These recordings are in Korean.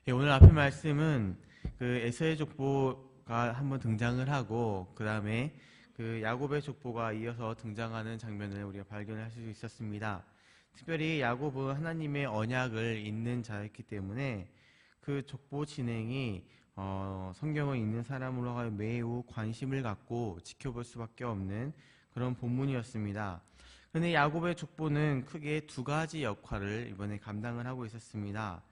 예, 오늘 앞에 말씀은 그 에서의 족보가 한번 등장을 하고 그 다음에 그 야곱의 족보가 이어서 등장하는 장면을 우리가 발견할 수 있었습니다. 특별히 야곱은 하나님의 언약을 잇는 자였기 때문에 그 족보 진행이 성경을 읽는 사람으로 하여 매우 관심을 갖고 지켜볼 수밖에 없는 그런 본문이었습니다. 그런데 야곱의 족보는 크게 두 가지 역할을 이번에 감당을 하고 있었습니다.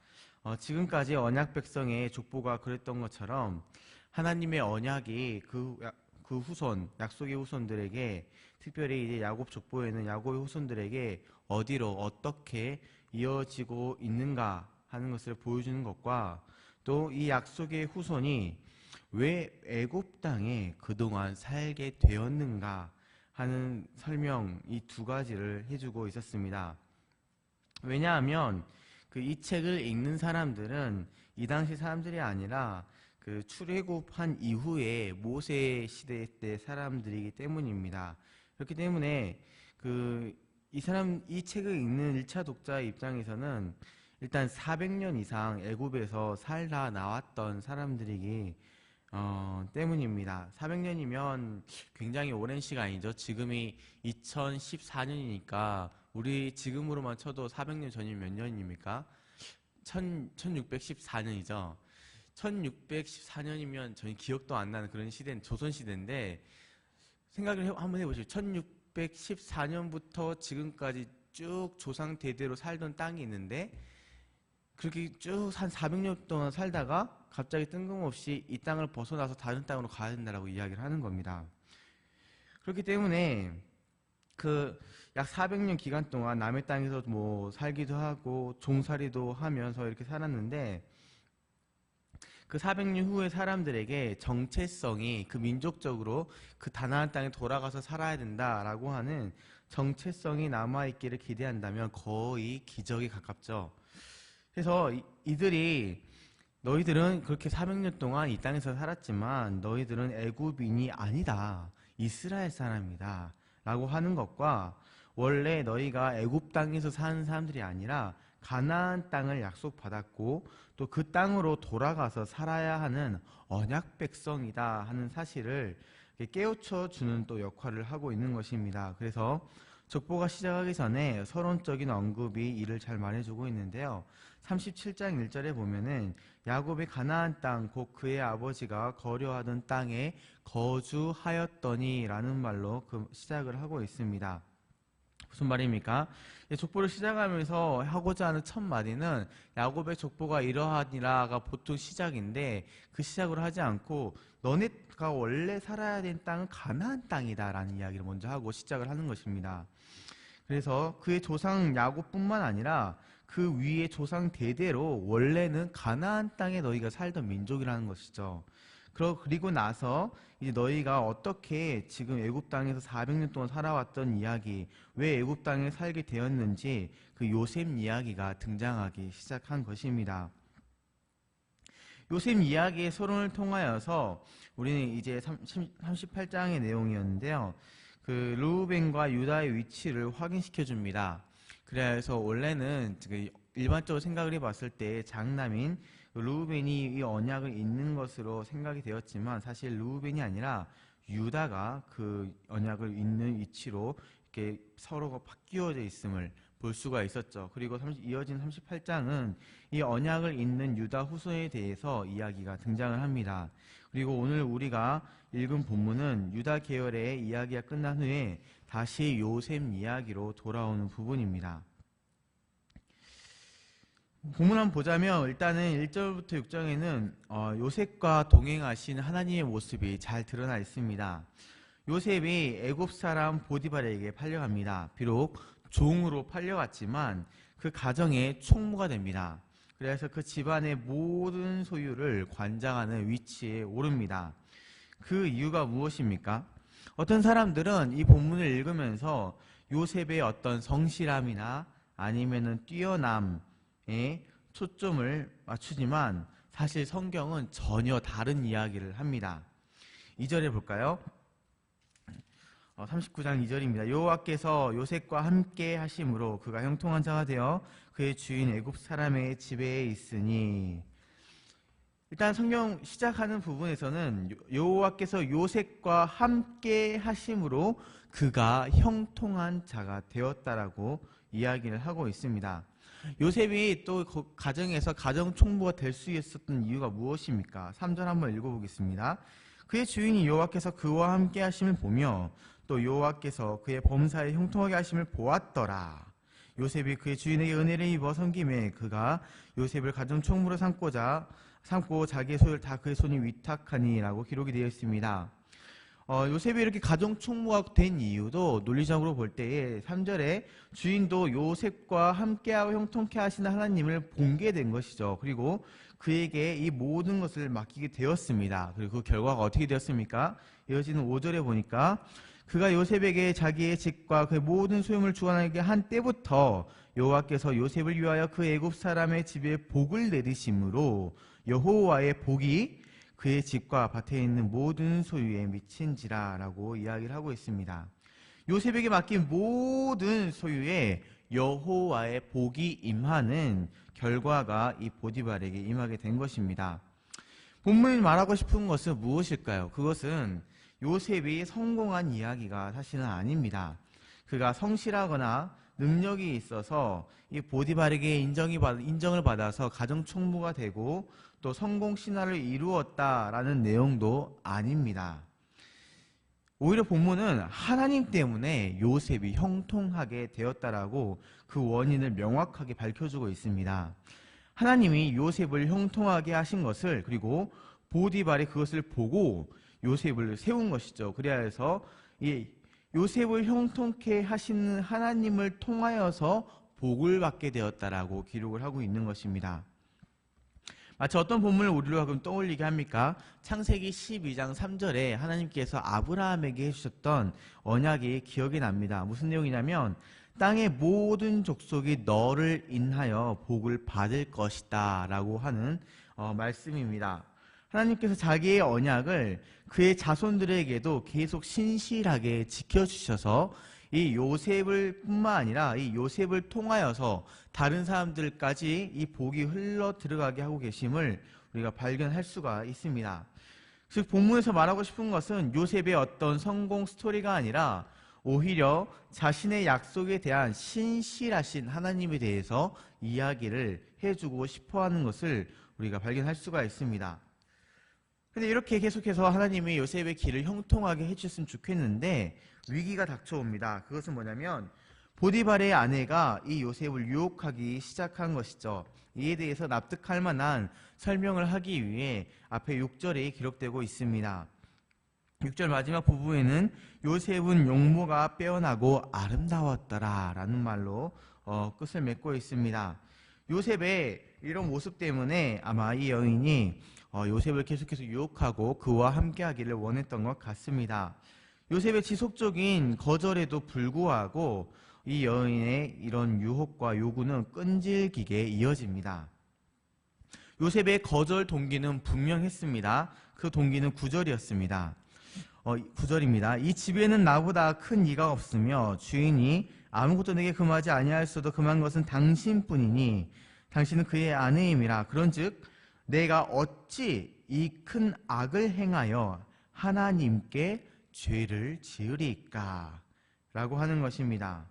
지금까지 언약 백성의 족보가 그랬던 것처럼 하나님의 언약이 그 후손, 약속의 후손들에게, 특별히 이제 야곱 족보에는 야곱의 후손들에게 어디로 어떻게 이어지고 있는가 하는 것을 보여주는 것과 또 이 약속의 후손이 왜 애굽 땅에 그동안 살게 되었는가 하는 설명, 이 두 가지를 해주고 있었습니다. 왜냐하면 이 책을 읽는 사람들은 이 당시 사람들이 아니라 그 출애굽한 이후에 모세 시대 때 사람들이기 때문입니다. 그렇기 때문에 이 책을 읽는 1차 독자의 입장에서는 일단 400년 이상 애굽에서 살다 나왔던 사람들이기 때문입니다. 400년이면 굉장히 오랜 시간이죠. 지금이 2014년이니까 우리 지금으로만 쳐도 400년 전이면 몇 년입니까? 1614년이죠. 1614년이면 저희 기억도 안 나는 그런 시대는 조선시대인데 생각을 한번 해보시죠. 1614년부터 지금까지 쭉 조상 대대로 살던 땅이 있는데 그렇게 쭉 한 400년 동안 살다가 갑자기 뜬금없이 이 땅을 벗어나서 다른 땅으로 가야 된다라고 이야기를 하는 겁니다. 그렇기 때문에 약 400년 기간 동안 남의 땅에서 뭐 살기도 하고 종살이도 하면서 이렇게 살았는데 그 400년 후에 사람들에게 정체성이 민족적으로 그 가나안 땅에 돌아가서 살아야 된다라고 하는 정체성이 남아있기를 기대한다면 거의 기적에 가깝죠. 그래서 이들이 너희들은 그렇게 400년 동안 이 땅에서 살았지만 너희들은 애굽인이 아니다. 이스라엘 사람이다. 라고 하는 것과 원래 너희가 애굽 땅에서 사는 사람들이 아니라 가나안 땅을 약속받았고 또 그 땅으로 돌아가서 살아야 하는 언약 백성이다 하는 사실을 깨우쳐 주는 또 역할을 하고 있는 것입니다. 그래서 족보가 시작하기 전에 서론적인 언급이 이를 잘 말해주고 있는데요. 37장 1절에 보면은 야곱이 가나안 땅 곧 그의 아버지가 거류하던 땅에 거주하였더니 라는 말로 시작을 하고 있습니다. 무슨 말입니까? 족보를 시작하면서 하고자 하는 첫 마디는 야곱의 족보가 이러하니라가 보통 시작인데 그 시작으로 하지 않고 너네가 원래 살아야 된 땅은 가나안 땅이다 라는 이야기를 먼저 하고 시작을 하는 것입니다. 그래서 그의 조상 야곱뿐만 아니라 그 위에 조상 대대로 원래는 가나안 땅에 너희가 살던 민족이라는 것이죠. 그리고 나서 이제 너희가 어떻게 지금 애굽 땅에서 400년 동안 살아왔던 이야기, 왜 애굽 땅에 살게 되었는지 그 요셉 이야기가 등장하기 시작한 것입니다. 요셉 이야기의 서론을 통하여서 우리는 이제 38장의 내용이었는데요. 르우벤과 유다의 위치를 확인시켜 줍니다. 그래서 원래는 일반적으로 생각을 해봤을 때 장남인 르우벤이 이 언약을 잇는 것으로 생각이 되었지만 사실 르우벤이 아니라 유다가 그 언약을 잇는 위치로 이렇게 서로가 바뀌어져 있음을 볼 수가 있었죠. 그리고 이어진 38장은 이 언약을 잇는 유다 후손에 대해서 이야기가 등장을 합니다. 그리고 오늘 우리가 읽은 본문은 유다 계열의 이야기가 끝난 후에 다시 요셉 이야기로 돌아오는 부분입니다. 본문 한번 보자면 일단은 1절부터 6절에는 요셉과 동행하신 하나님의 모습이 잘 드러나 있습니다. 요셉이 애굽 사람 보디발에게 팔려갑니다. 비록 종으로 팔려갔지만 그 가정의 총무가 됩니다. 그래서 그 집안의 모든 소유를 관장하는 위치에 오릅니다. 그 이유가 무엇입니까? 어떤 사람들은 이 본문을 읽으면서 요셉의 어떤 성실함이나 아니면은 뛰어남에 초점을 맞추지만 사실 성경은 전혀 다른 이야기를 합니다. 2절에 볼까요? 39장 2절입니다. 여호와께서 요셉과 함께 하심으로 그가 형통한 자가 되어 그의 주인 애굽 사람의 지배에 있으니 일단 성경 시작하는 부분에서는 여호와께서 요셉과 함께 하심으로 그가 형통한 자가 되었다라고 이야기를 하고 있습니다. 요셉이 또 가정에서 가정 총무가 될 수 있었던 이유가 무엇입니까? 3절 한번 읽어보겠습니다. 그의 주인이 여호와께서 그와 함께 하심을 보며 또 여호와께서 그의 범사에 형통하게 하심을 보았더라. 요셉이 그의 주인에게 은혜를 입어 섬김에 그가 요셉을 가정 총무로 삼고 자기의 소유를 다 그의 손이 위탁하니라고 기록이 되어 있습니다. 요셉이 이렇게 가정 총무가 된 이유도 논리적으로 볼 때에 3절에 주인도 요셉과 함께하고 형통케 하시는 하나님을 본게 된 것이죠. 그리고 그에게 이 모든 것을 맡기게 되었습니다. 그리고 그 결과가 어떻게 되었습니까? 이어지는 5절에 보니까 그가 요셉에게 자기의 집과 그의 모든 소유물을 주관하게 한 때부터 여호와께서 요셉을 위하여 그 애굽 사람의 집에 복을 내리심으로 여호와의 복이 그의 집과 밭에 있는 모든 소유에 미친지라 라고 이야기를 하고 있습니다. 요셉에게 맡긴 모든 소유에 여호와의 복이 임하는 결과가 이 보디발에게 임하게 된 것입니다. 본문이 말하고 싶은 것은 무엇일까요? 그것은 요셉이 성공한 이야기가 사실은 아닙니다. 그가 성실하거나 능력이 있어서 이 보디발에게 인정을 받아서 가정 총무가 되고 또 성공 신화를 이루었다라는 내용도 아닙니다. 오히려 본문은 하나님 때문에 요셉이 형통하게 되었다라고 그 원인을 명확하게 밝혀주고 있습니다. 하나님이 요셉을 형통하게 하신 것을, 그리고 보디발이 그것을 보고 요셉을 세운 것이죠. 그래야 해서 이 요셉을 형통케 하시는 하나님을 통하여서 복을 받게 되었다라고 기록을 하고 있는 것입니다. 마치 어떤 본문을 우리로 하금 떠올리게 합니까? 창세기 12장 3절에 하나님께서 아브라함에게 해주셨던 언약이 기억이 납니다. 무슨 내용이냐면 땅의 모든 족속이 너를 인하여 복을 받을 것이다 라고 하는 말씀입니다. 하나님께서 자기의 언약을 그의 자손들에게도 계속 신실하게 지켜주셔서 이 요셉을 뿐만 아니라 이 요셉을 통하여서 다른 사람들까지 이 복이 흘러 들어가게 하고 계심을 우리가 발견할 수가 있습니다. 즉 본문에서 말하고 싶은 것은 요셉의 어떤 성공 스토리가 아니라 오히려 자신의 약속에 대한 신실하신 하나님에 대해서 이야기를 해주고 싶어하는 것을 우리가 발견할 수가 있습니다. 근데 이렇게 계속해서 하나님이 요셉의 길을 형통하게 해주셨으면 좋겠는데 위기가 닥쳐옵니다. 그것은 뭐냐면 보디발의 아내가 이 요셉을 유혹하기 시작한 것이죠. 이에 대해서 납득할 만한 설명을 하기 위해 앞에 6절에 기록되고 있습니다. 6절 마지막 부분에는 요셉은 용모가 빼어나고 아름다웠더라 라는 말로 끝을 맺고 있습니다. 요셉의 이런 모습 때문에 아마 이 여인이 요셉을 계속해서 유혹하고 그와 함께하기를 원했던 것 같습니다. 요셉의 지속적인 거절에도 불구하고 이 여인의 이런 유혹과 요구는 끈질기게 이어집니다. 요셉의 거절 동기는 분명했습니다. 그 동기는 9절이었습니다. 9절입니다. 이 집에는 나보다 큰 이가 없으며 주인이 아무것도 내게 금하지 아니하였어도 금한 것은 당신뿐이니 당신은 그의 아내임이라. 그런즉 내가 어찌 이 큰 악을 행하여 하나님께 죄를 지으리까? 라고 하는 것입니다.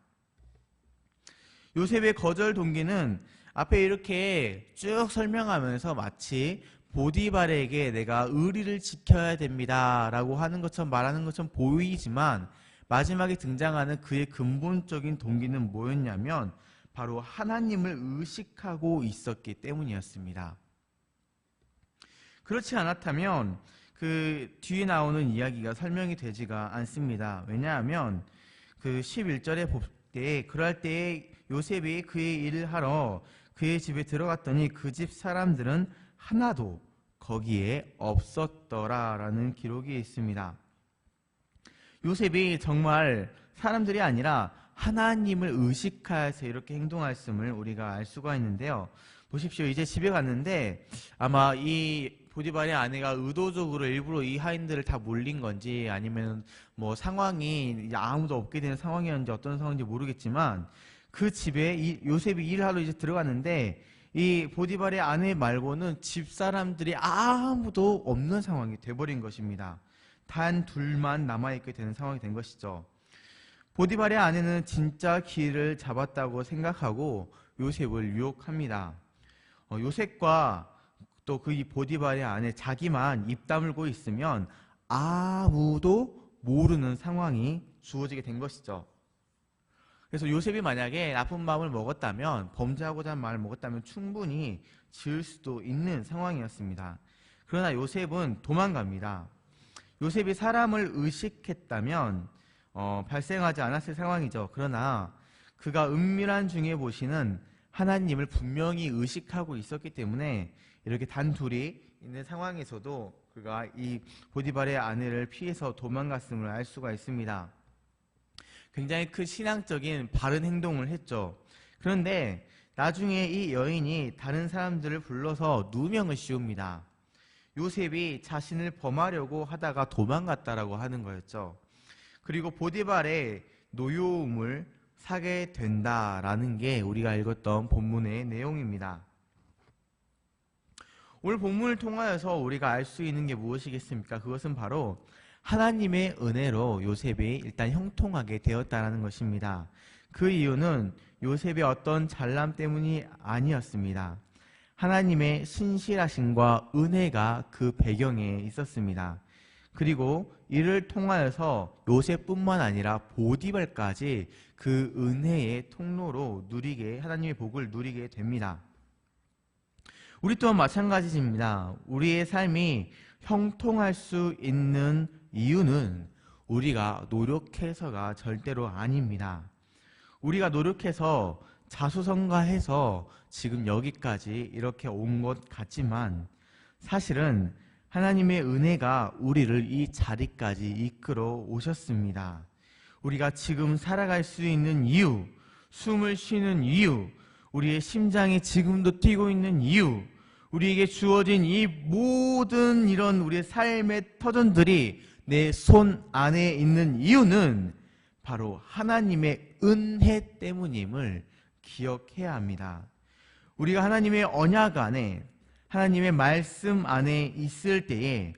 요셉의 거절 동기는 앞에 이렇게 쭉 설명하면서 마치 보디발에게 내가 의리를 지켜야 됩니다 라고 하는 것처럼 말하는 것처럼 보이지만 마지막에 등장하는 그의 근본적인 동기는 뭐였냐면 바로 하나님을 의식하고 있었기 때문이었습니다. 그렇지 않았다면 그 뒤에 나오는 이야기가 설명이 되지가 않습니다. 왜냐하면 그 11절에 볼 때 그럴 때에 요셉이 그의 일을 하러 그의 집에 들어갔더니 그 집 사람들은 하나도 거기에 없었더라라는 기록이 있습니다. 요셉이 정말 사람들이 아니라 하나님을 의식하여서 이렇게 행동했음을 우리가 알 수가 있는데요. 보십시오. 이제 집에 갔는데 아마 이 보디발의 아내가 의도적으로 일부러 이 하인들을 다 몰린 건지 아니면 뭐 상황이 아무도 없게 되는 상황이었는지 어떤 상황인지 모르겠지만 그 집에 요셉이 일하러 이제 들어갔는데 이 보디발의 아내 말고는 집사람들이 아무도 없는 상황이 돼버린 것입니다. 단 둘만 남아있게 되는 상황이 된 것이죠. 보디발의 아내는 진짜 기회를 잡았다고 생각하고 요셉을 유혹합니다. 요셉과 또 그 이 보디발의 아내 자기만 입 다물고 있으면 아무도 모르는 상황이 주어지게 된 것이죠. 그래서 요셉이 만약에 나쁜 마음을 먹었다면, 범죄하고자 하는 마음을 먹었다면 충분히 지을 수도 있는 상황이었습니다. 그러나 요셉은 도망갑니다. 요셉이 사람을 의식했다면 발생하지 않았을 상황이죠. 그러나 그가 은밀한 중에 보시는 하나님을 분명히 의식하고 있었기 때문에 이렇게 단둘이 있는 상황에서도 그가 이 보디발의 아내를 피해서 도망갔음을 알 수가 있습니다. 굉장히 큰 신앙적인 바른 행동을 했죠. 그런데 나중에 이 여인이 다른 사람들을 불러서 누명을 씌웁니다. 요셉이 자신을 범하려고 하다가 도망갔다라고 하는 거였죠. 그리고 보디발의 노여움을 사게 된다라는 게 우리가 읽었던 본문의 내용입니다. 오늘 본문을 통하여서 우리가 알 수 있는 게 무엇이겠습니까? 그것은 바로 하나님의 은혜로 요셉이 일단 형통하게 되었다는 것입니다. 그 이유는 요셉의 어떤 잘남 때문이 아니었습니다. 하나님의 신실하심과 은혜가 그 배경에 있었습니다. 그리고 이를 통하여서 요셉뿐만 아니라 보디발까지 그 은혜의 통로로 하나님의 복을 누리게 됩니다. 우리 또한 마찬가지입니다. 우리의 삶이 형통할 수 있는 이유는 우리가 노력해서가 절대로 아닙니다. 우리가 노력해서 자수성가해서 지금 여기까지 이렇게 온 것 같지만 사실은 하나님의 은혜가 우리를 이 자리까지 이끌어 오셨습니다. 우리가 지금 살아갈 수 있는 이유, 숨을 쉬는 이유, 우리의 심장이 지금도 뛰고 있는 이유, 우리에게 주어진 이 모든 이런 우리의 삶의 터전들이 내 손 안에 있는 이유는 바로 하나님의 은혜 때문임을 기억해야 합니다. 우리가 하나님의 언약 안에, 하나님의 말씀 안에 있을 때에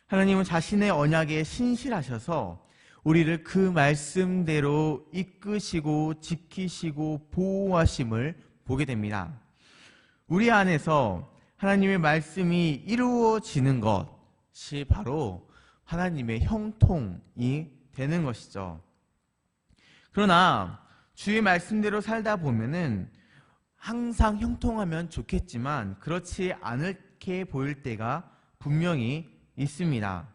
하나님은 자신의 언약에 신실하셔서 우리를 그 말씀대로 이끄시고 지키시고 보호하심을 보게 됩니다. 우리 안에서 하나님의 말씀이 이루어지는 것이 바로 하나님의 형통이 되는 것이죠. 그러나 주의 말씀대로 살다 보면은 항상 형통하면 좋겠지만 그렇지 않게 보일 때가 분명히 있습니다.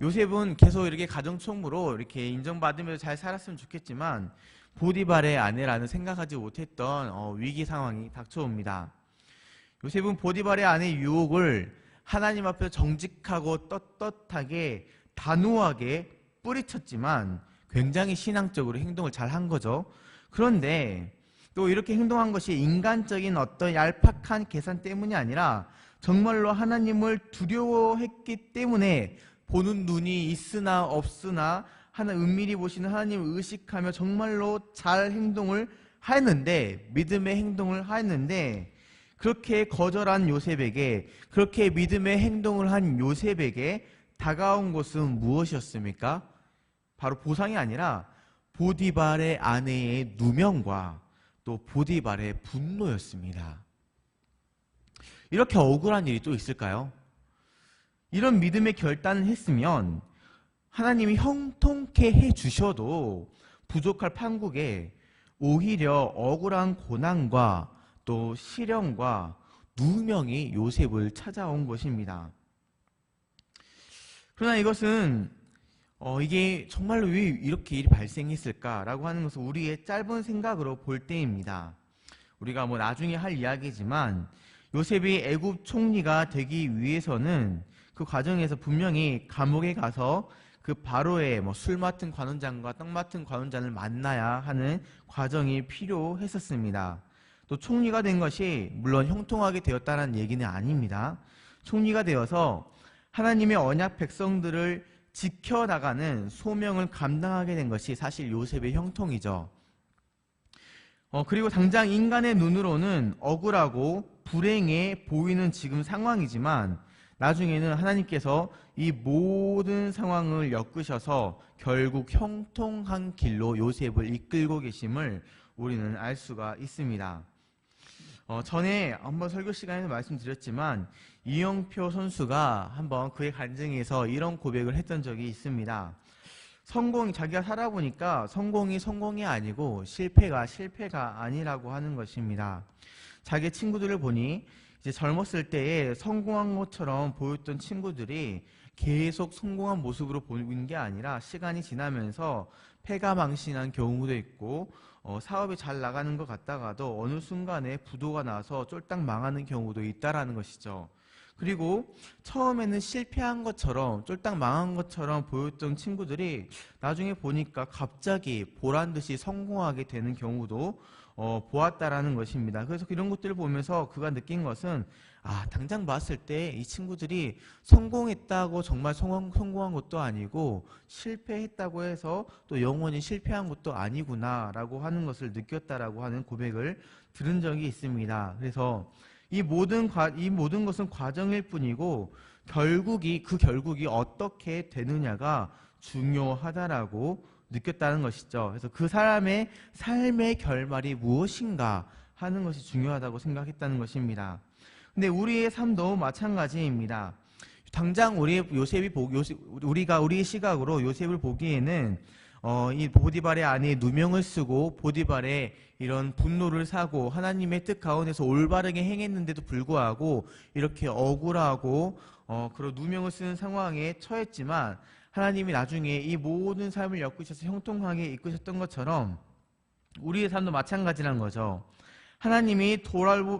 요셉은 계속 이렇게 가정총무로 이렇게 인정받으면서 잘 살았으면 좋겠지만 보디발의 아내라는 생각하지 못했던 위기 상황이 닥쳐옵니다. 요셉은 보디발의 아내의 유혹을 하나님 앞에 정직하고 떳떳하게 단호하게 뿌리쳤지만 굉장히 신앙적으로 행동을 잘 한 거죠. 그런데 또 이렇게 행동한 것이 인간적인 어떤 얄팍한 계산 때문이 아니라 정말로 하나님을 두려워했기 때문에 보는 눈이 있으나 없으나 은밀히 보시는 하나님을 의식하며 정말로 잘 행동을 하였는데, 믿음의 행동을 하였는데, 그렇게 거절한 요셉에게, 그렇게 믿음의 행동을 한 요셉에게 다가온 것은 무엇이었습니까? 바로 보상이 아니라 보디발의 아내의 누명과 또 보디발의 분노였습니다. 이렇게 억울한 일이 또 있을까요? 이런 믿음의 결단을 했으면 하나님이 형통케 해주셔도 부족할 판국에 오히려 억울한 고난과 또 시련과 누명이 요셉을 찾아온 것입니다. 그러나 이것은 이게 정말로 왜 이렇게 일이 발생했을까라고 하는 것은 우리의 짧은 생각으로 볼 때입니다. 우리가 나중에 할 이야기지만 요셉이 애굽 총리가 되기 위해서는 그 과정에서 분명히 감옥에 가서 그 바로의 술 맡은 관원장과 떡 맡은 관원장을 만나야 하는 과정이 필요했었습니다. 또 총리가 된 것이 물론 형통하게 되었다는 얘기는 아닙니다. 총리가 되어서 하나님의 언약 백성들을 지켜나가는 소명을 감당하게 된 것이 사실 요셉의 형통이죠. 그리고 당장 인간의 눈으로는 억울하고 불행해 보이는 지금 상황이지만 나중에는 하나님께서 이 모든 상황을 엮으셔서 결국 형통한 길로 요셉을 이끌고 계심을 우리는 알 수가 있습니다. 전에 한번 설교 시간에도 말씀드렸지만 이영표 선수가 한번 그의 간증에서 이런 고백을 했던 적이 있습니다. 자기가 살아보니까 성공이 아니고 실패가 아니라고 하는 것입니다. 자기 친구들을 보니 이제 젊었을 때에 성공한 것처럼 보였던 친구들이 계속 성공한 모습으로 보이는 게 아니라 시간이 지나면서 패가망신한 경우도 있고 사업이 잘 나가는 것 같다가도 어느 순간에 부도가 나서 쫄딱 망하는 경우도 있다라는 것이죠. 그리고 처음에는 실패한 것처럼 쫄딱 망한 것처럼 보였던 친구들이 나중에 보니까 갑자기 보란듯이 성공하게 되는 경우도 보았다라는 것입니다. 그래서 이런 것들을 보면서 그가 느낀 것은 당장 봤을 때 이 친구들이 성공했다고 정말 성공한 것도 아니고 실패했다고 해서 또 영원히 실패한 것도 아니구나라고 하는 것을 느꼈다라고 하는 고백을 들은 적이 있습니다. 그래서 이 모든 것은 과정일 뿐이고 그 결국이 어떻게 되느냐가 중요하다라고 느꼈다는 것이죠. 그래서 그 사람의 삶의 결말이 무엇인가 하는 것이 중요하다고 생각했다는 것입니다. 근데 우리의 삶도 마찬가지입니다. 당장 우리가 우리의 시각으로 요셉을 보기에는 이 보디발의 아내의 누명을 쓰고 보디발의 이런 분노를 사고 하나님의 뜻 가운데서 올바르게 행했는데도 불구하고 이렇게 억울하고 그런 누명을 쓰는 상황에 처했지만 하나님이 나중에 이 모든 삶을 엮으셔서 형통하게 이끄셨던 것처럼 우리의 삶도 마찬가지라는 거죠. 하나님이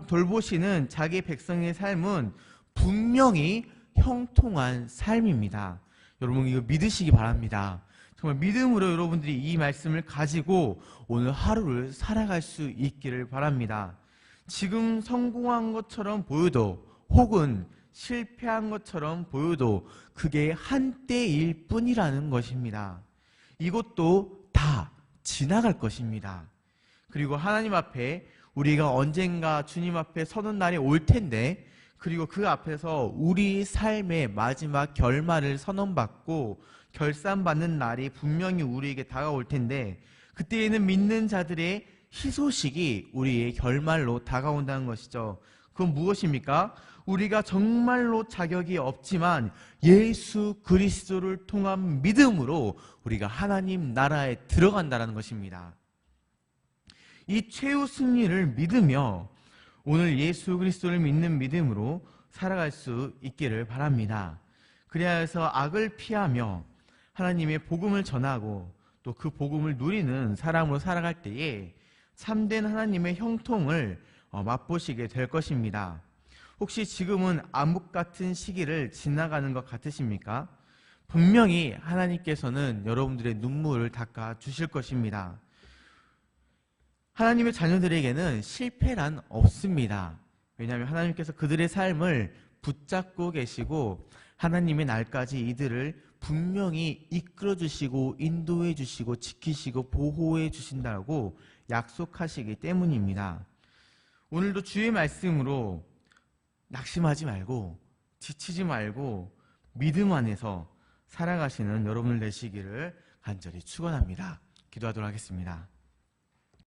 돌보시는 자기 백성의 삶은 분명히 형통한 삶입니다. 여러분 이거 믿으시기 바랍니다. 정말 믿음으로 여러분들이 이 말씀을 가지고 오늘 하루를 살아갈 수 있기를 바랍니다. 지금 성공한 것처럼 보여도 혹은 실패한 것처럼 보여도 그게 한때일 뿐이라는 것입니다. 이것도 다 지나갈 것입니다. 그리고 하나님 앞에 우리가 언젠가 주님 앞에 서는 날이 올 텐데 그리고 그 앞에서 우리 삶의 마지막 결말을 선언받고 결산받는 날이 분명히 우리에게 다가올 텐데 그때에는 믿는 자들의 희소식이 우리의 결말로 다가온다는 것이죠. 그건 무엇입니까? 우리가 정말로 자격이 없지만 예수 그리스도를 통한 믿음으로 우리가 하나님 나라에 들어간다는 것입니다. 이 최후 승리를 믿으며 오늘 예수 그리스도를 믿는 믿음으로 살아갈 수 있기를 바랍니다. 그래야 해서 악을 피하며 하나님의 복음을 전하고 또 그 복음을 누리는 사람으로 살아갈 때에 참된 하나님의 형통을 맛보시게 될 것입니다. 혹시 지금은 암흑 같은 시기를 지나가는 것 같으십니까? 분명히 하나님께서는 여러분들의 눈물을 닦아 주실 것입니다. 하나님의 자녀들에게는 실패란 없습니다. 왜냐하면 하나님께서 그들의 삶을 붙잡고 계시고 하나님의 날까지 이들을 분명히 이끌어 주시고 인도해 주시고 지키시고 보호해 주신다고 약속하시기 때문입니다. 오늘도 주의 말씀으로 낙심하지 말고 지치지 말고 믿음 안에서 살아가시는 여러분을 되시기를 간절히 축원합니다. 기도하도록 하겠습니다.